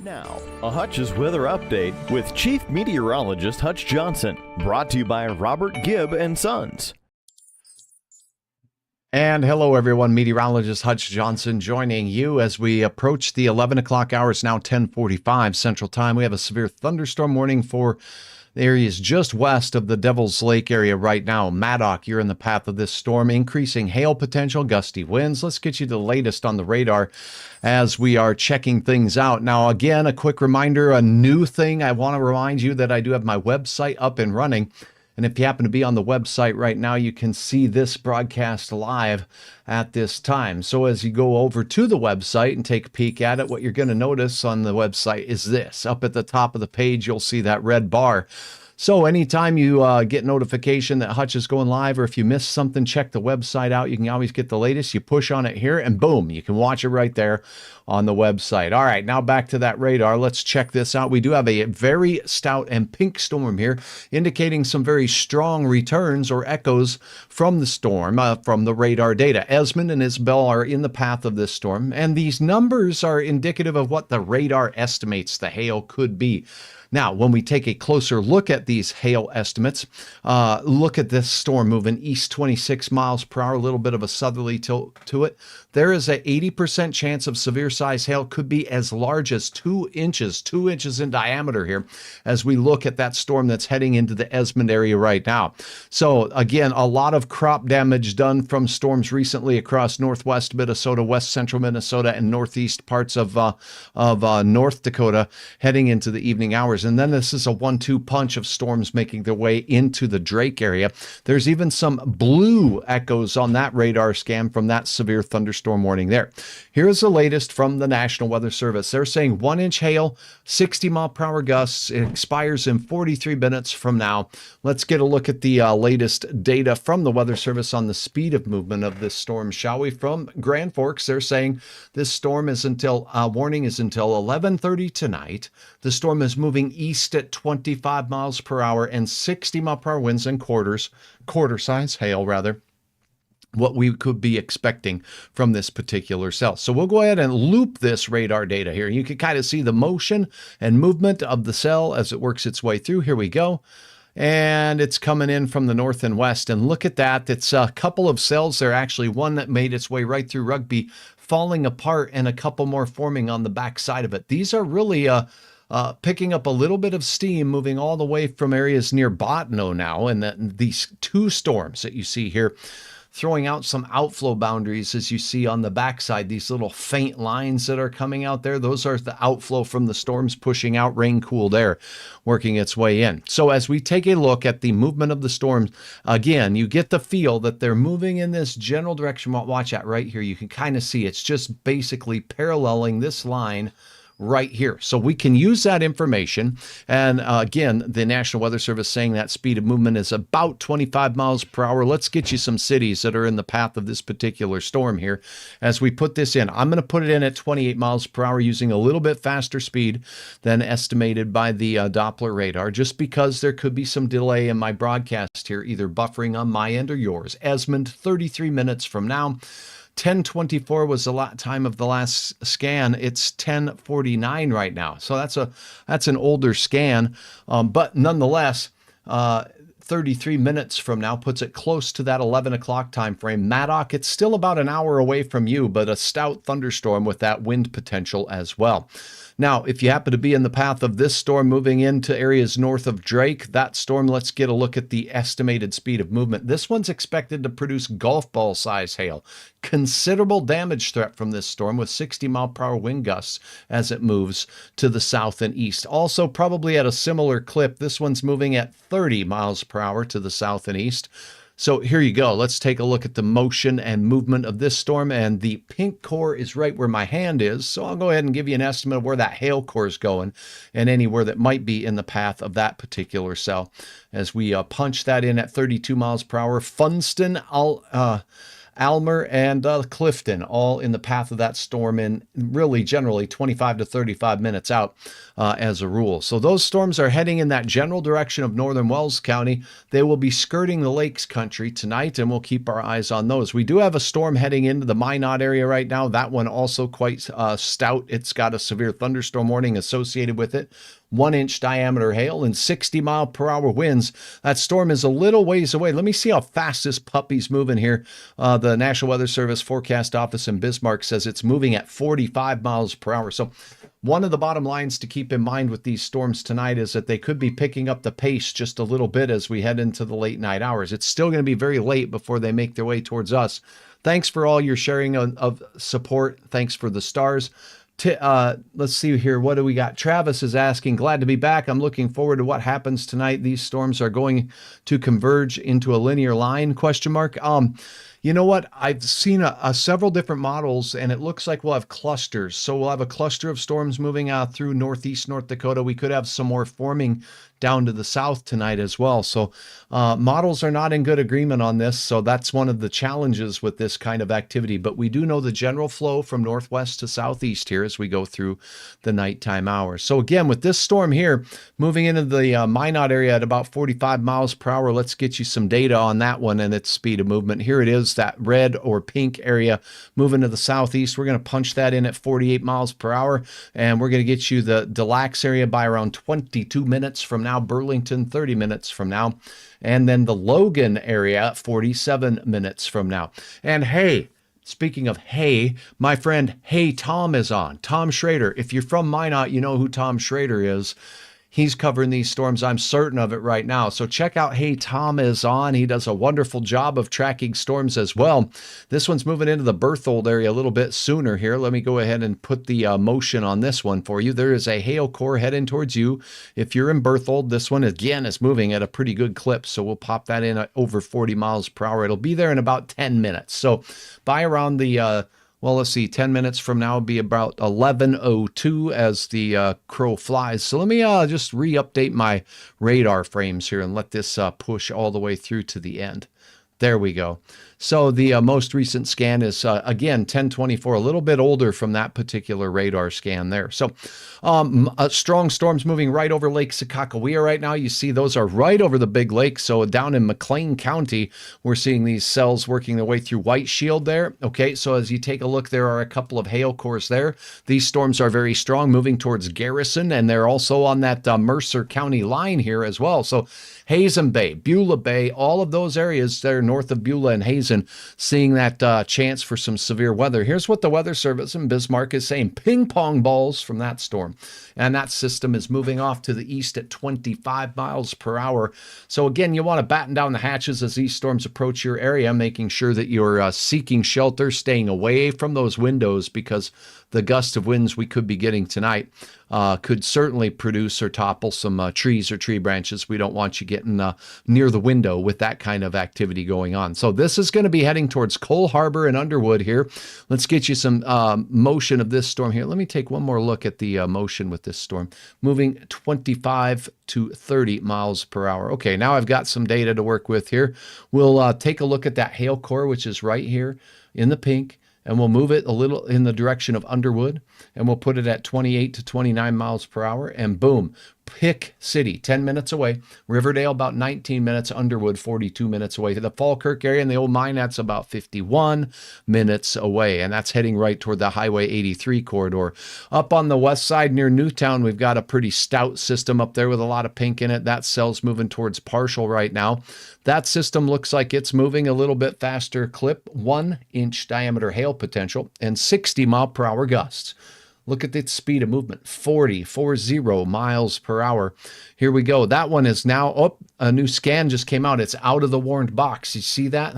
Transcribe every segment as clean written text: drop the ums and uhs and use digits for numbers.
Now, a Hutch's weather update with Chief Meteorologist Hutch Johnson, brought to you by Robert Gibb and Sons. And hello, everyone. Meteorologist Hutch Johnson joining you as we approach the 11 o'clock hour. It's now 10:45 Central Time. We have a severe thunderstorm warning for the areas just west of the Devil's Lake area right now. Maddock, you're in the path of this storm. Increasing hail potential, gusty winds. Let's get you the latest on the radar as we are checking things out. Now, again, a quick reminder, a new thing. I want to remind you that I do have my website up and running. And if you happen to be on the website right now, you can see this broadcast live at this time. So as you go over to the website and take a peek at it, what you're going to notice on the website is this. Up at the top of the page, you'll see that red bar. So anytime you get notification that Hutch is going live, or if you miss something, check the website out. You can always get the latest. You push on it here and boom, you can watch it right there on the website. All right, now back to that radar. Let's check this out. We do have a very stout and pink storm here, indicating some very strong returns or echoes from the storm, from the radar data. Esmond and Isabel are in the path of this storm, and these numbers are indicative of what the radar estimates the hail could be. Now, when we take a closer look at these hail estimates, look at this storm moving east 26 miles per hour, a little bit of a southerly tilt to it. There is an 80% chance of severe size hail, could be as large as 2 inches in diameter here as we look at that storm that's heading into the Esmond area right now. So again, a lot of crop damage done from storms recently across northwest Minnesota, west central Minnesota, and northeast parts of North Dakota heading into the evening hours. And then this is a 1-2 punch of storms making their way into the Drake area. There's even some blue echoes on that radar scan from that severe thunderstorm warning there. Here's the latest from the National Weather Service. They're saying 1-inch hail, 60-mile-per-hour gusts. It expires in 43 minutes from now. Let's get a look at the latest data from the Weather Service on the speed of movement of this storm, shall we? From Grand Forks, they're saying this storm is warning is until 11:30 tonight. The storm is moving east at 25 miles per hour and 60-mile-per-hour winds and quarter-size hail, rather. What we could be expecting from this particular cell. So we'll go ahead and loop this radar data here. You can kind of see the motion and movement of the cell as it works its way through. Here we go. And it's coming in from the north and west. And look at that. It's a couple of cells there. Actually, one that made its way right through Rugby falling apart and a couple more forming on the back side of it. These are really picking up a little bit of steam, moving all the way from areas near Botno now. And these 2 storms that you see here, throwing out some outflow boundaries, as you see on the backside, these little faint lines that are coming out there. Those are the outflow from the storms pushing out rain-cooled air, working its way in. So as we take a look at the movement of the storms, again, you get the feel that they're moving in this general direction. Watch that right here. You can kind of see it's just basically paralleling this line right here. So we can use that information. And again, the National Weather Service saying that speed of movement is about 25 miles per hour. Let's get you some cities that are in the path of this particular storm here. As we put this in, I'm going to put it in at 28 miles per hour using a little bit faster speed than estimated by the Doppler radar, just because there could be some delay in my broadcast here, either buffering on my end or yours. Esmond, 33 minutes from now. 10:24 was the time of the last scan. It's 10:49 right now. So that's an older scan, but nonetheless, 33 minutes from now puts it close to that 11 o'clock time frame. Maddock, it's still about an hour away from you, but a stout thunderstorm with that wind potential as well. Now, if you happen to be in the path of this storm moving into areas north of Drake, that storm, let's get a look at the estimated speed of movement. This one's expected to produce golf ball size hail. Considerable damage threat from this storm with 60-mile-per-hour wind gusts as it moves to the south and east. Also, probably at a similar clip, this one's moving at 30 miles per hour to the south and east. So here you go. Let's take a look at the motion and movement of this storm. And the pink core is right where my hand is. So I'll go ahead and give you an estimate of where that hail core is going and anywhere that might be in the path of that particular cell. As we punch that in at 32 miles per hour, Funston, Almer, and Clifton, all in the path of that storm, and really generally 25 to 35 minutes out as a rule. So those storms are heading in that general direction of northern Wells County. They will be skirting the lakes country tonight, and we'll keep our eyes on those. We do have a storm heading into the Minot area right now. That one also quite stout. It's got a severe thunderstorm warning associated with it. 1-inch diameter hail and 60-mile-per-hour winds. That storm is a little ways away. Let me see how fast this puppy's moving here. The National Weather Service Forecast Office in Bismarck says it's moving at 45 miles per hour. So one of the bottom lines to keep in mind with these storms tonight is that they could be picking up the pace just a little bit as we head into the late night hours. It's still going to be very late before they make their way towards us. Thanks for all your sharing of support. Thanks for the stars. Let's see here. What do we got? Travis is asking, glad to be back. I'm looking forward to what happens tonight. These storms are going to converge into a linear line, question mark. You know what? I've seen several different models, and it looks like we'll have clusters. So we'll have a cluster of storms moving out through northeast North Dakota. We could have some more forming down to the south tonight as well. So models are not in good agreement on this. So that's one of the challenges with this kind of activity. But we do know the general flow from northwest to southeast here as we go through the nighttime hours. So again, with this storm here, moving into the Minot area at about 45 miles per hour, let's get you some data on that one and its speed of movement. Here it is, that red or pink area moving to the southeast. We're going to punch that in at 48 miles per hour, and we're going to get you the Des Lacs area by around 22 minutes from now, Burlington 30 minutes from now, and then the Logan area 47 minutes from now. And hey, speaking of hey, my friend Hey Tom is on. Tom Schrader. If you're from Minot, you know who Tom Schrader is. He's covering these storms. I'm certain of it right now. So check out Hey Tom is on. He does a wonderful job of tracking storms as well. This one's moving into the Berthold area a little bit sooner here. Let me go ahead and put the motion on this one for you. There is a hail core heading towards you. If you're in Berthold, this one again is moving at a pretty good clip. So we'll pop that in at over 40 miles per hour. It'll be there in about 10 minutes. So by around the well, let's see, 10 minutes from now will be about 11:02 as the crow flies. So let me just re-update my radar frames here and let this push all the way through to the end. There we go. So the most recent scan is, again, 1024, a little bit older from that particular radar scan there. So strong storms moving right over Lake Sakakawea right now. You see those are right over the big lake. So down in McLean County, we're seeing these cells working their way through White Shield there. Okay, so as you take a look, there are a couple of hail cores there. These storms are very strong, moving towards Garrison, and they're also on that Mercer County line here as well. So Hazen Bay, Beulah Bay, all of those areas there north of Beulah and Hazen, seeing that chance for some severe weather. Here's what the Weather Service in Bismarck is saying. Ping pong balls from that storm. And that system is moving off to the east at 25 miles per hour. So again, you want to batten down the hatches as these storms approach your area, making sure that you're seeking shelter, staying away from those windows, because the gust of winds we could be getting tonight could certainly produce or topple some trees or tree branches. We don't want you getting near the window with that kind of activity going on. So this is going to be heading towards Cole Harbor and Underwood here. Let's get you some motion of this storm here. Let me take one more look at the motion with this storm. Moving 25 to 30 miles per hour. Okay, now I've got some data to work with here. We'll take a look at that hail core, which is right here in the pink, and we'll move it a little in the direction of Underwood, and we'll put it at 28 to 29 miles per hour, and boom, Pick City, 10 minutes away. Riverdale, about 19 minutes. Underwood, 42 minutes away. The Falkirk area and the Old Mine, that's about 51 minutes away, and that's heading right toward the Highway 83 corridor. Up on the west side near Newtown, we've got a pretty stout system up there with a lot of pink in it. That cell's moving towards Partial right now. That system looks like it's moving a little bit faster clip, 1-inch diameter hail potential, and 60 mile per hour gusts. Look at its speed of movement, 40 miles per hour. Here we go. That one is now, a new scan just came out. It's out of the warned box. You see that?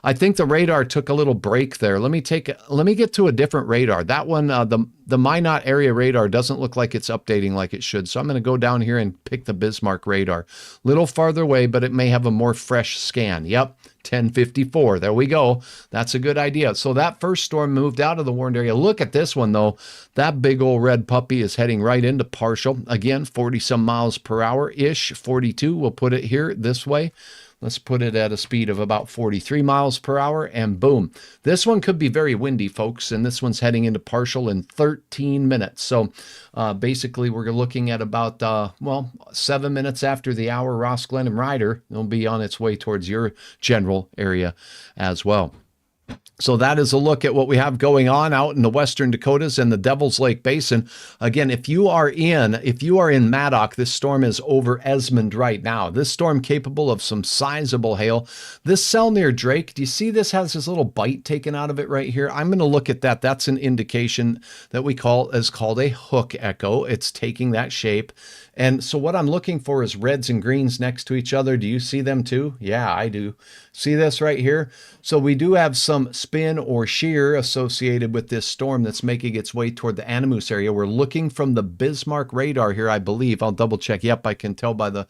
I think the radar took a little break there. Let me get to a different radar. That one, the Minot area radar doesn't look like it's updating like it should. So I'm going to go down here and pick the Bismarck radar. Little farther away, but it may have a more fresh scan. Yep. 1054. There we go. That's a good idea. So that first storm moved out of the warned area. Look at this one, though. That big old red puppy is heading right into Partial. Again, 40 some miles per hour-ish, 42. We'll put it here this way. Let's put it at a speed of about 43 miles per hour, and boom. This one could be very windy, folks, and this one's heading into partial in 13 minutes. So basically, we're looking at about, 7 minutes after the hour, Ross, Glen, and Ryder. It'll be on its way towards your general area as well. So that is a look at what we have going on out in the Western Dakotas and the Devil's Lake Basin. Again, if you are in Maddock, this storm is over Esmond right now. This storm capable of some sizable hail. This cell near Drake, do you see this has this little bite taken out of it right here? I'm going to look at that. That's an indication that is called a hook echo. It's taking that shape. And so what I'm looking for is reds and greens next to each other. Do you see them too? Yeah, I do. See this right here? So we do have some spin or shear associated with this storm that's making its way toward the Animus area. We're looking from the Bismarck radar here, I believe. I'll double check. Yep, I can tell by the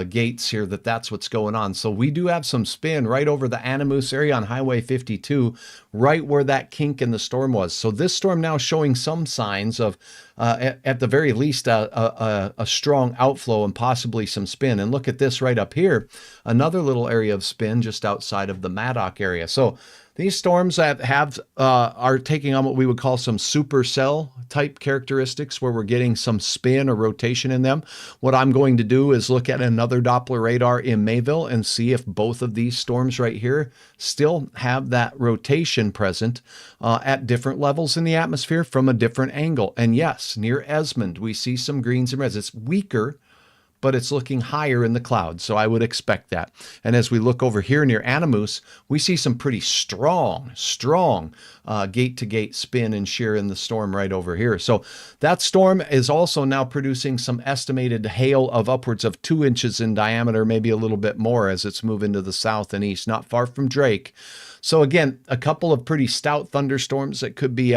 gates here that's what's going on. So we do have some spin right over the Animus area on Highway 52, right where that kink in the storm was. So this storm now showing some signs of, at the very least, a strong outflow and possibly some spin. And look at this right up here, another little area of spin just outside of the Maddock area. So these storms are taking on what we would call some supercell type characteristics, where we're getting some spin or rotation in them. What I'm going to do is look at another Doppler radar in Mayville and see if both of these storms right here still have that rotation present at different levels in the atmosphere from a different angle. And yes, near Esmond, we see some greens and reds. It's weaker, but it's looking higher in the clouds, so I would expect that. And as we look over here near Animus, we see some pretty strong gate-to-gate spin and shear in the storm right over here. So that storm is also now producing some estimated hail of upwards of 2 inches in diameter, maybe a little bit more as it's moving to the south and east, not far from Drake. So again, a couple of pretty stout thunderstorms that could be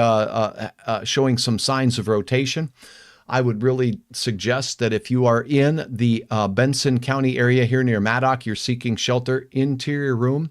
showing some signs of rotation. I would really suggest that if you are in the Benson County area here near Maddock, you're seeking shelter, interior room,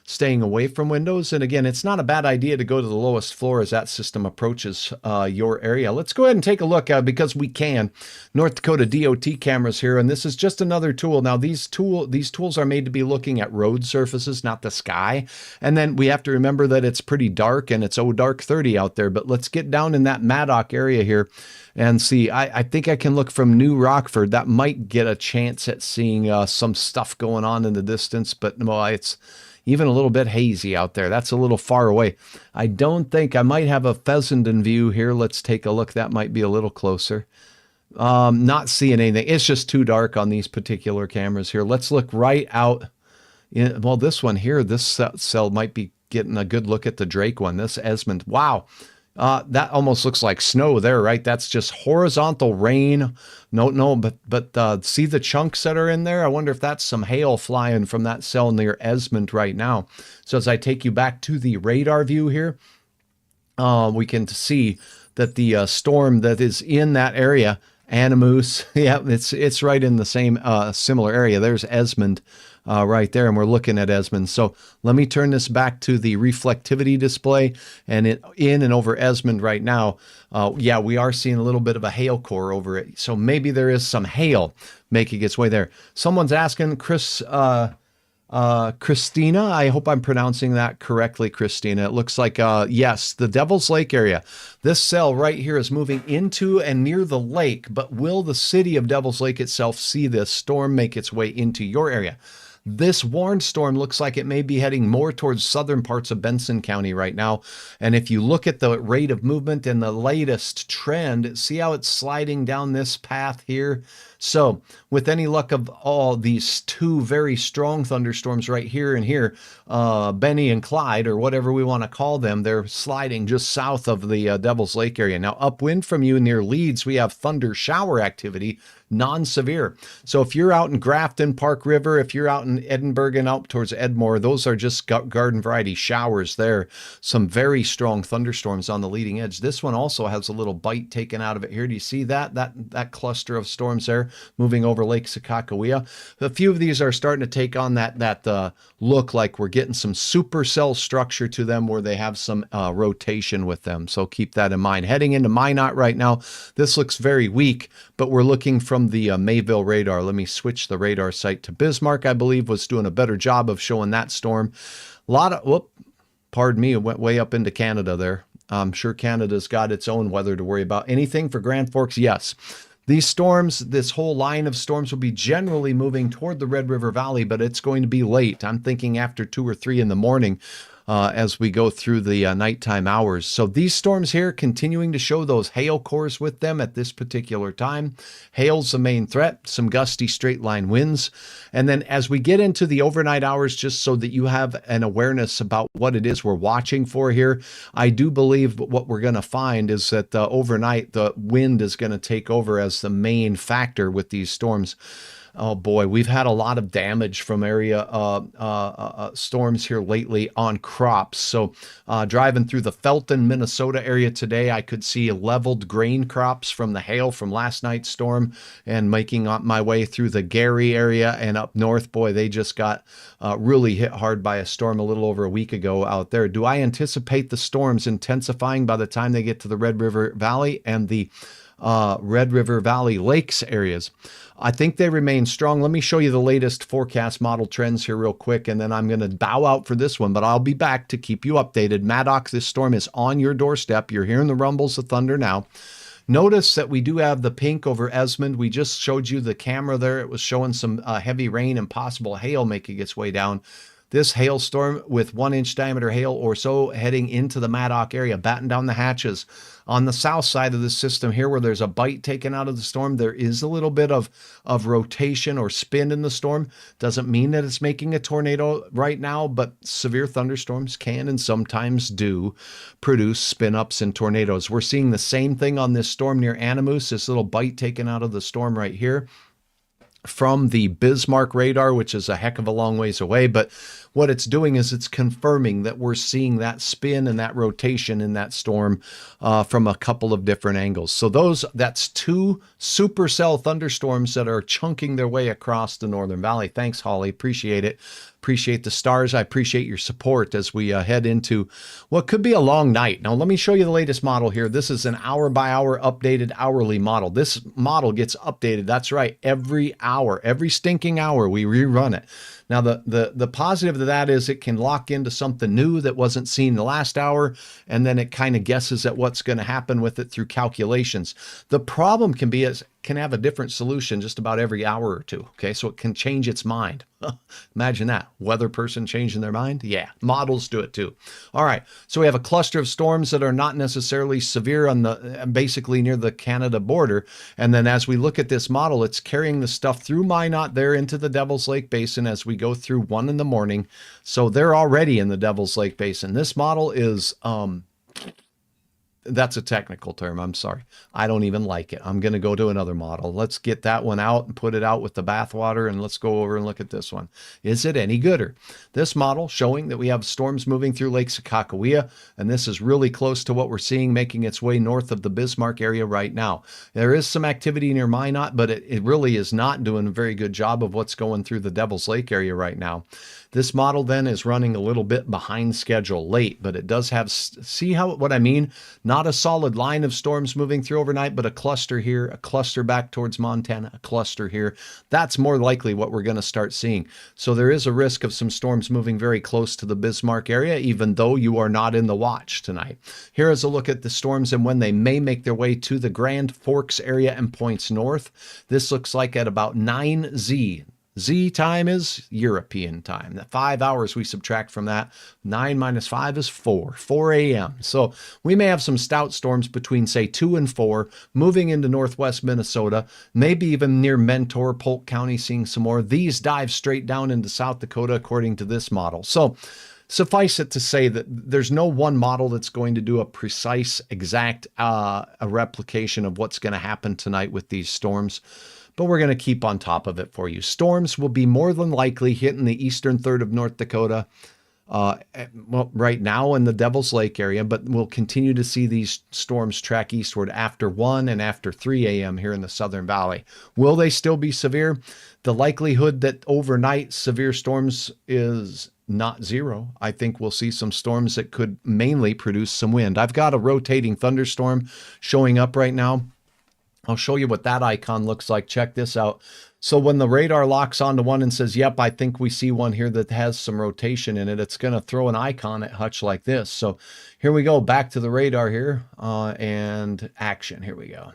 staying away from windows. And again, it's not a bad idea to go to the lowest floor as that system approaches your area. Let's go ahead and take a look because we can. North Dakota DOT cameras here, and this is just another tool. Now, these tools are made to be looking at road surfaces, not the sky. And then we have to remember that it's pretty dark, and it's dark 30 out there. But let's get down in that Maddock area here and see. I think I can look from New Rockford. That might get a chance at seeing some stuff going on in the distance, but no, it's even a little bit hazy out there. That's a little far away. I don't think I might have a pheasant in view here. Let's take a look. That might be a little closer. Not seeing anything. It's just too dark on these particular cameras here. Let's look right out. Well, this one here, this cell might be getting a good look at the Drake one. This Esmond. Wow. That almost looks like snow there, right? That's just horizontal rain. No, but see the chunks that are in there? I wonder if that's some hail flying from that cell near Esmond right now. So as I take you back to the radar view here, we can see that the storm that is in that area, Animus, yeah, it's right in the same similar area. There's Esmond right there, and we're looking at Esmond. So let me turn this back to the reflectivity display, and in and over Esmond right now, yeah, we are seeing a little bit of a hail core over it. So maybe there is some hail making its way there. Someone's asking, Christina, I hope I'm pronouncing that correctly, Christina. It looks like, yes, the Devil's Lake area. This cell right here is moving into and near the lake, but will the city of Devil's Lake itself see this storm make its way into your area? This warned storm looks like it may be heading more towards southern parts of Benson County right now. And if you look at the rate of movement and the latest trend, see how it's sliding down this path here? So with any luck of all these two very strong thunderstorms right here and here, Benny and Clyde, or whatever we want to call them, they're sliding just south of the Devil's Lake area. Now upwind from you near Leeds, we have thunder shower activity, non-severe. So if you're out in Grafton, Park River, if you're out in Edinburgh and out towards Edmore, those are just garden variety showers there. Some very strong thunderstorms on the leading edge. This one also has a little bite taken out of it here. Do you see that? That cluster of storms there? moving over Lake Sakakawea. A few of these are starting to take on that look like we're getting some supercell structure to them where they have some rotation with them. So keep that in mind. Heading into Minot right now, this looks very weak, but we're looking from the Mayville radar. Let me switch the radar site to Bismarck, I believe, was doing a better job of showing that storm. A lot of, pardon me, it went way up into Canada there. I'm sure Canada's got its own weather to worry about. Anything for Grand Forks? Yes. These storms, this whole line of storms will be generally moving toward the Red River Valley, but it's going to be late. I'm thinking after 2 or 3 in the morning as we go through the nighttime hours. So these storms here continuing to show those hail cores with them at this particular time. Hail's the main threat, some gusty straight line winds. And then as we get into the overnight hours, just so that you have an awareness about what it is we're watching for here, I do believe what we're going to find is that overnight the wind is going to take over as the main factor with these storms. Oh boy, we've had a lot of damage from area storms here lately on crops. So driving through the Felton, Minnesota area today, I could see leveled grain crops from the hail from last night's storm, and making my way through the Gary area and up north. Boy, they just got really hit hard by a storm a little over a week ago out there. Do I anticipate the storms intensifying by the time they get to the Red River Valley and the Red River Valley Lakes areas? I think they remain strong. Let me show you the latest forecast model trends here real quick, and then I'm going to bow out for this one, but I'll be back to keep you updated. Maddox, this storm is on your doorstep. You're hearing the rumbles of thunder now. Notice that we do have the pink over Esmond. We just showed you the camera there. It was showing some heavy rain and possible hail making its way down. This hailstorm with 1-inch diameter hail or so heading into the Maddox area, batten down the hatches. On the south side of the system here, where there's a bite taken out of the storm, there is a little bit of rotation or spin in the storm. Doesn't mean that it's making a tornado right now, but severe thunderstorms can and sometimes do produce spin-ups and tornadoes. We're seeing the same thing on this storm near Animus, this little bite taken out of the storm right here from the Bismarck radar, which is a heck of a long ways away. But what it's doing is it's confirming that we're seeing that spin and that rotation in that storm from a couple of different angles. So that's 2 supercell thunderstorms that are chunking their way across the Northern Valley. Thanks, Holly. Appreciate it. Appreciate the stars. I appreciate your support as we head into what could be a long night. Now, let me show you the latest model here. This is an hour-by-hour updated hourly model. This model gets updated. That's right. Every hour, every stinking hour, we rerun it. Now, the positive of that is it can lock into something new that wasn't seen the last hour, and then it kind of guesses at what's going to happen with it through calculations. The problem can have a different solution just about every hour or two. Okay, so it can change its mind. Imagine that. Weather person changing their mind? Yeah, models do it too. All right, so we have a cluster of storms that are not necessarily severe on basically near the Canada border. And then as we look at this model, it's carrying the stuff through Minot there into the Devil's Lake Basin as we go through 1 in the morning. So they're already in the Devil's Lake Basin. This model is that's a technical term. I'm sorry. I don't even like it. I'm going to go to another model. Let's get that one out and put it out with the bathwater, and let's go over and look at this one. Is it any gooder? This model showing that we have storms moving through Lake Sakakawea, and this is really close to what we're seeing making its way north of the Bismarck area right now. There is some activity near Minot, but it really is not doing a very good job of what's going through the Devil's Lake area right now. This model then is running a little bit behind schedule, late, but it does have, see what I mean? Not a solid line of storms moving through overnight, but a cluster here, a cluster back towards Montana, a cluster here. That's more likely what we're going to start seeing. So there is a risk of some storms moving very close to the Bismarck area, even though you are not in the watch tonight. Here is a look at the storms and when they may make their way to the Grand Forks area and points north. This looks like at about 9Z. Z time is European time. That 5 hours we subtract from that. 9 minus 5 is 4 a.m. So we may have some stout storms between, say, 2 and 4, moving into northwest Minnesota, maybe even near Mentor, Polk County, seeing some more. These dive straight down into South Dakota, according to this model. So suffice it to say that there's no one model that's going to do a precise, exact a replication of what's going to happen tonight with these storms. But we're going to keep on top of it for you. Storms will be more than likely hitting the eastern third of North Dakota Well, right now in the Devil's Lake area, but we'll continue to see these storms track eastward after 1 and after 3 a.m. here in the Southern Valley. Will they still be severe? The likelihood that overnight severe storms is not zero. I think we'll see some storms that could mainly produce some wind. I've got a rotating thunderstorm showing up right now. I'll show you what that icon looks like. Check this out. So when the radar locks onto one and says, yep, I think we see one here that has some rotation in it, it's going to throw an icon at Hutch like this. So here we go, back to the radar here, and action. Here we go.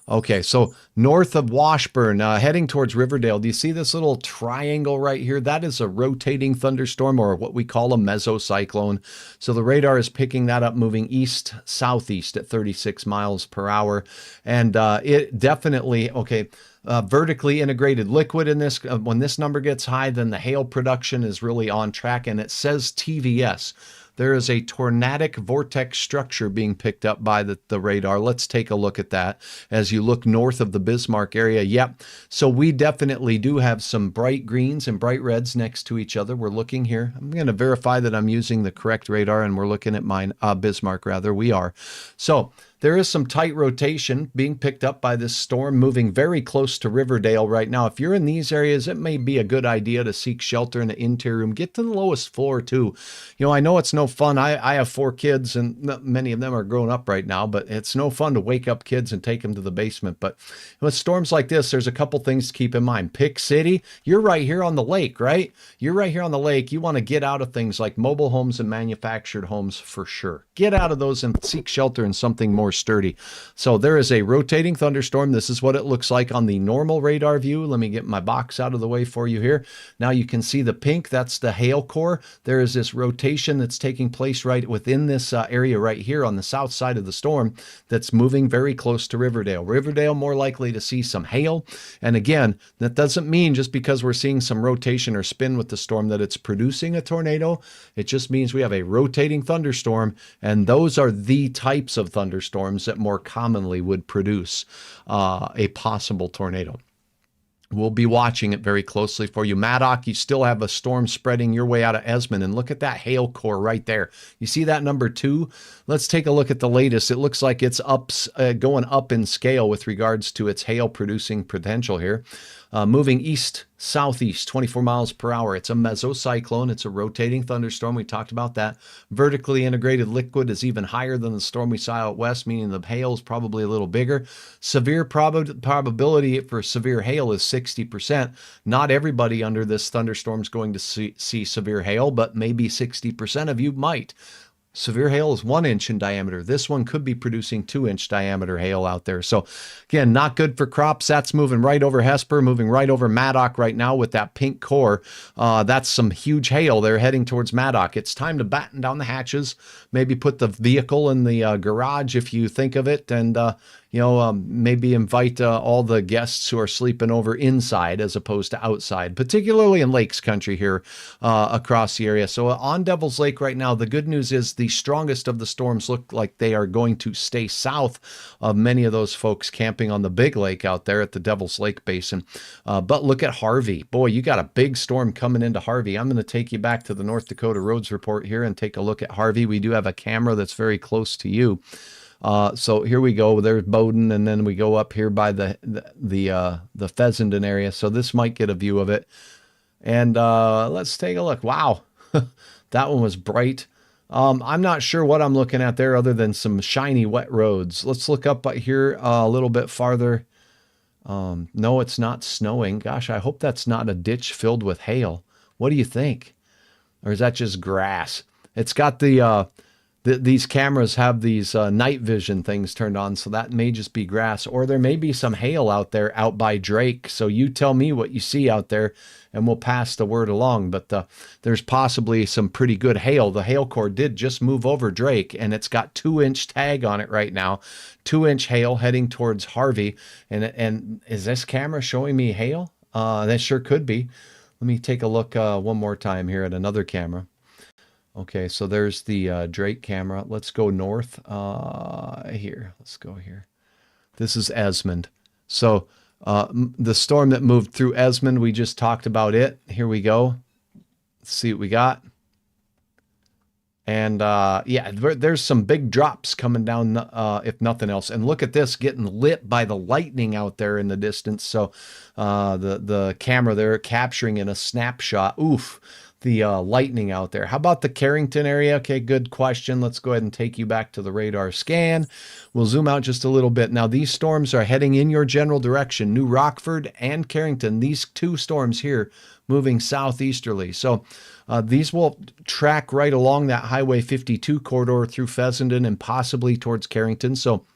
Okay, so north of Washburn, heading towards Riverdale, do you see this little triangle right here? That is a rotating thunderstorm, or what we call a mesocyclone. So the radar is picking that up, moving east-southeast at 36 miles per hour. And it definitely, okay, vertically integrated liquid in this. When this number gets high, then the hail production is really on track, and it says TVS. There is a tornadic vortex structure being picked up by the radar. Let's take a look at that as you look north of the Bismarck area. Yep. So we definitely do have some bright greens and bright reds next to each other. We're looking here. I'm going to verify that I'm using the correct radar, and we're looking at mine, Bismarck rather. We are. So there is some tight rotation being picked up by this storm moving very close to Riverdale right now. If you're in these areas, it may be a good idea to seek shelter in the interior room. Get to the lowest floor too. You know, I know it's no fun. I have 4 kids, and many of them are grown up right now, but it's no fun to wake up kids and take them to the basement. But with storms like this, there's a couple things to keep in mind. Pick City, you're right here on the lake, right? You're right here on the lake. You want to get out of things like mobile homes and manufactured homes for sure. Get out of those and seek shelter in something more sturdy. So there is a rotating thunderstorm. This is what it looks like on the normal radar view. Let me get my box out of the way for you here. Now you can see the pink. That's the hail core. There is this rotation that's taking place right within this area right here on the south side of the storm that's moving very close to Riverdale. Riverdale more likely to see some hail. And again, that doesn't mean just because we're seeing some rotation or spin with the storm that it's producing a tornado. It just means we have a rotating thunderstorm, and those are the types of thunderstorms that more commonly would produce a possible tornado. We'll be watching it very closely for you. Maddock, you still have a storm spreading your way out of Esmond, and look at that hail core right there. You see that number 2? Let's take a look at the latest. It looks like it's going up in scale with regards to its hail producing potential here. Moving east-southeast, 24 miles per hour. It's a mesocyclone. It's a rotating thunderstorm. We talked about that. Vertically integrated liquid is even higher than the storm we saw out west, meaning the hail is probably a little bigger. Severe probability for severe hail is 60%. Not everybody under this thunderstorm is going to see severe hail, but maybe 60% of you might. Severe hail is 1 inch in diameter. This one could be producing 2-inch diameter hail out there. So again, not good for crops. That's moving right over Hesper, moving right over Maddock right now with that pink core. That's some huge hail. They're heading towards Maddock. It's time to batten down the hatches, maybe put the vehicle in the garage if you think of it, and maybe invite all the guests who are sleeping over inside as opposed to outside, particularly in Lakes Country here across the area. So on Devil's Lake right now, the good news is the strongest of the storms look like they are going to stay south of many of those folks camping on the big lake out there at the Devil's Lake Basin. But look at Harvey. Boy, you got a big storm coming into Harvey. I'm going to take you back to the North Dakota Roads Report here and take a look at Harvey. We do have a camera that's very close to you. So here we go. There's Bowden, and then we go up here by the Fessenden area. So this might get a view of it. And let's take a look. Wow, that one was bright. I'm not sure what I'm looking at there other than some shiny wet roads. Let's look up here a little bit farther. No, it's not snowing. Gosh, I hope that's not a ditch filled with hail. What do you think? Or is that just grass? It's got these cameras have these night vision things turned on, so that may just be grass, or there may be some hail out there out by Drake. So you tell me what you see out there, and we'll pass the word along. But there's possibly some pretty good hail. The hail core did just move over Drake, and it's got 2-inch tag on it right now. 2-inch hail heading towards Harvey. And is this camera showing me hail? That sure could be. Let me take a look one more time here at another camera. Okay, so there's the Drake camera. Let's go north here. Let's go here. This is Esmond. So the storm that moved through Esmond, we just talked about it. Here we go. Let's see what we got. And yeah, there's some big drops coming down, if nothing else. And look at this getting lit by the lightning out there in the distance. So the camera there capturing in a snapshot. Oof, the lightning out there. How about the Carrington area? Okay, good question. Let's go ahead and take you back to the radar scan. We'll zoom out just a little bit. Now, these storms are heading in your general direction. New Rockford and Carrington, these two storms here moving southeasterly. So these will track right along that Highway 52 corridor through Fessenden and possibly towards Carrington. So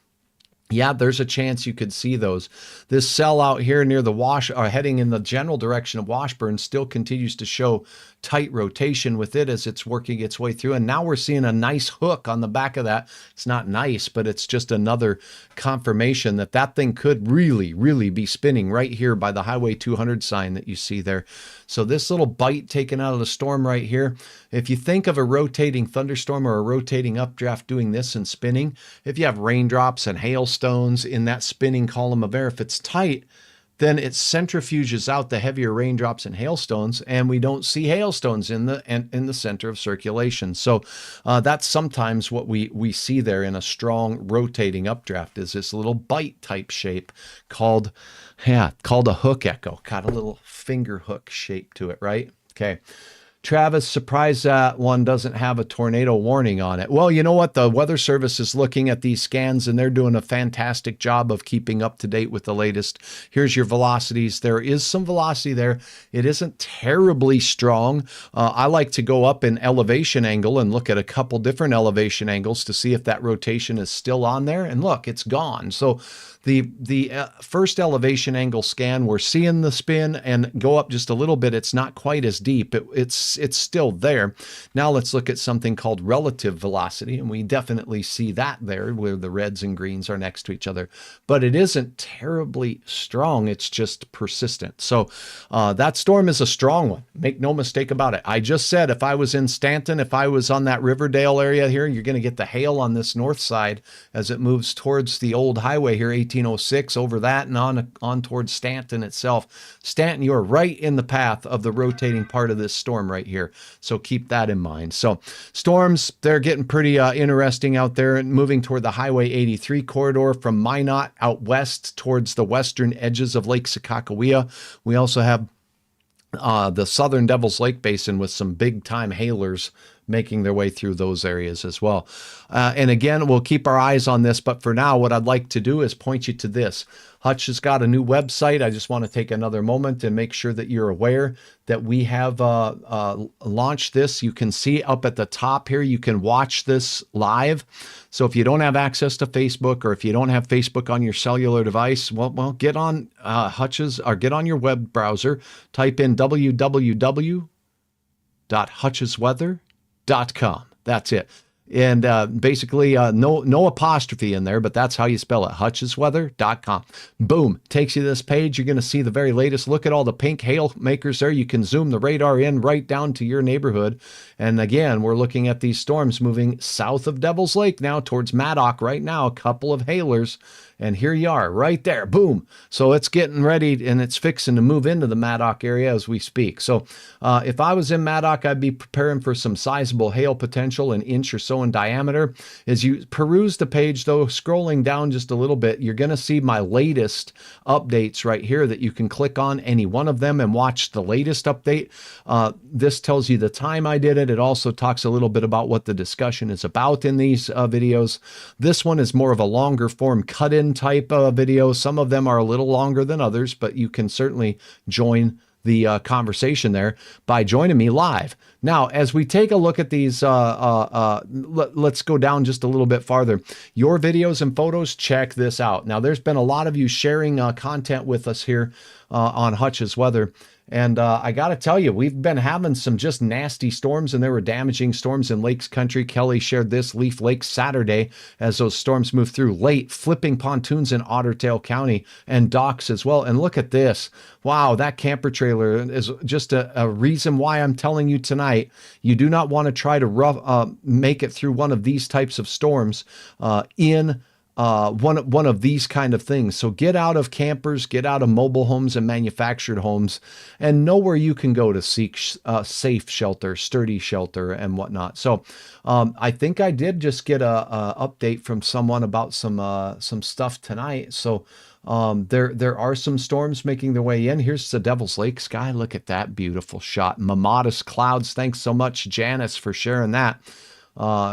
yeah, there's a chance you could see those. This cell out here near the heading in the general direction of Washburn still continues to show tight rotation with it as it's working its way through. And now we're seeing a nice hook on the back of that. It's not nice, but it's just another confirmation that that thing could really, really be spinning right here by the Highway 200 sign that you see there. So this little bite taken out of the storm right here, if you think of a rotating thunderstorm or a rotating updraft doing this and spinning, if you have raindrops and hailstones in that spinning column of air, if it's tight, then it centrifuges out the heavier raindrops and hailstones, and we don't see hailstones in the center of circulation. So that's sometimes what we see there in a strong rotating updraft is this little bite type shape called a hook echo. Got a little finger hook shape to it, right? Okay. Travis, surprised that one doesn't have a tornado warning on it. Well, you know what? The Weather Service is looking at these scans, and they're doing a fantastic job of keeping up to date with the latest. Here's your velocities. There is some velocity there. It isn't terribly strong. I like to go up in elevation angle and look at a couple different elevation angles to see if that rotation is still on there. And look, it's gone. So the first elevation angle scan, we're seeing the spin and go up just a little bit. It's not quite as deep. It's still there. Now let's look at something called relative velocity, and we definitely see that there where the reds and greens are next to each other. But it isn't terribly strong. It's just persistent. So that storm is a strong one. Make no mistake about it. I just said if I was in Stanton, if I was on that Riverdale area here, you're going to get the hail on this north side as it moves towards the old highway here, 1806, over that and on towards Stanton itself. Stanton, you're right in the path of the rotating part of this storm right here. So keep that in mind. So storms, they're getting pretty interesting out there and moving toward the Highway 83 corridor from Minot out west towards the western edges of Lake Sakakawea. We also have the southern Devil's Lake Basin with some big time hailers making their way through those areas as well. And again, we'll keep our eyes on this, but for now, what I'd like to do is point you to this. Hutch has got a new website. I just want to take another moment and make sure that you're aware that we have launched this. You can see up at the top here, you can watch this live. So if you don't have access to Facebook, or if you don't have Facebook on your cellular device, well, get on Hutch's, or get on your web browser, type in www.hutchesweather.com. That's it. And basically no apostrophe in there, but that's how you spell it, hutchesweather.com. Boom, takes you to this page. You're going to see the very latest. Look at all the pink hail makers there. You can zoom the radar in right down to your neighborhood. And again, we're looking at these storms moving south of Devil's Lake now towards Maddock right now, a couple of hailers. And here you are right there. Boom. So it's getting ready and it's fixing to move into the Maddock area as we speak. So if I was in Maddock, I'd be preparing for some sizable hail potential, an inch or so in diameter. As you peruse the page, though, scrolling down just a little bit, you're going to see my latest updates right here that you can click on any one of them and watch the latest update. This tells you the time I did it. It also talks a little bit about what the discussion is about in these videos. This one is more of a longer form cut-in type of video. Some of them are a little longer than others, but you can certainly join the conversation there by joining me live. Now, as we take a look at these, let's go down just a little bit farther. Your videos and photos, check this out. Now, there's been a lot of you sharing content with us here on Hutch's Weather. And I got to tell you, we've been having some just nasty storms, and there were damaging storms in Lakes Country. Kelly shared this, Leaf Lake Saturday, as those storms moved through late, flipping pontoons in Otter Tail County and docks as well. And look at this. Wow, that camper trailer is just a reason why I'm telling you tonight, you do not want to try to make it through one of these types of storms in one of these kind of things. So get out of campers, get out of mobile homes and manufactured homes, and know where you can go to seek safe shelter, sturdy shelter, and whatnot. So I think I did just get a update from someone about some stuff tonight. So there are some storms making their way in. Here's the Devil's Lake sky. Look at that beautiful shot. Mammatus clouds. Thanks so much, Janice, for sharing that.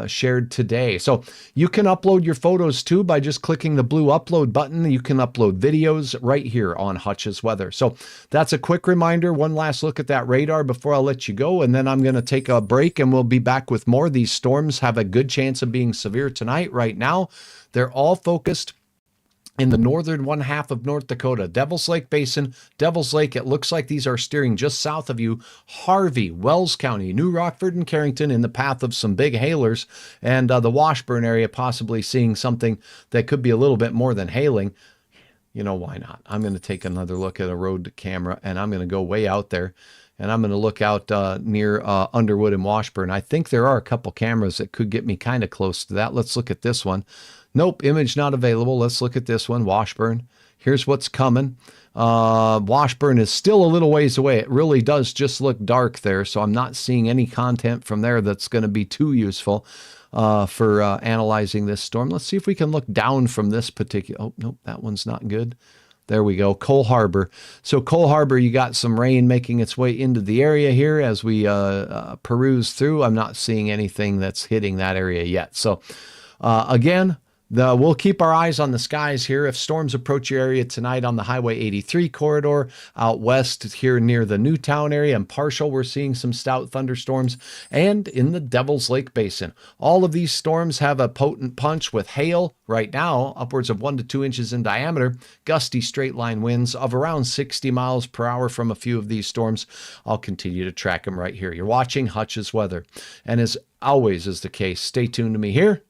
Shared today. So you can upload your photos too by just clicking the blue upload button. You can upload videos right here on Hutch's Weather. So that's a quick reminder. One last look at that radar before I let you go. And then I'm going to take a break and we'll be back with more. These storms have a good chance of being severe tonight. Right now, they're all focused in the northern one half of North Dakota, Devil's Lake Basin, Devil's Lake. It looks like these are steering just south of you. Harvey, Wells County, New Rockford, and Carrington in the path of some big hailers, and the Washburn area possibly seeing something that could be a little bit more than hailing. You know, why not? I'm going to take another look at a road camera, and I'm going to go way out there, and I'm going to look out near Underwood and Washburn. I think there are a couple cameras that could get me kind of close to that. Let's look at this one. Nope, image not available. Let's look at this one, Washburn. Here's what's coming. Washburn is still a little ways away. It really does just look dark there, so I'm not seeing any content from there that's going to be too useful for analyzing this storm. Let's see if we can look down from this particular... Oh, nope, that one's not good. There we go, Cole Harbor. So Cole Harbor, you got some rain making its way into the area here as we peruse through. I'm not seeing anything that's hitting that area yet. So again... We'll keep our eyes on the skies here. If storms approach your area tonight on the Highway 83 corridor, out west here near the Newtown area and partial, we're seeing some stout thunderstorms, and in the Devil's Lake Basin. All of these storms have a potent punch with hail right now, upwards of 1 to 2 inches in diameter, gusty straight line winds of around 60 miles per hour from a few of these storms. I'll continue to track them right here. You're watching Hutch's Weather. And as always is the case, stay tuned to me here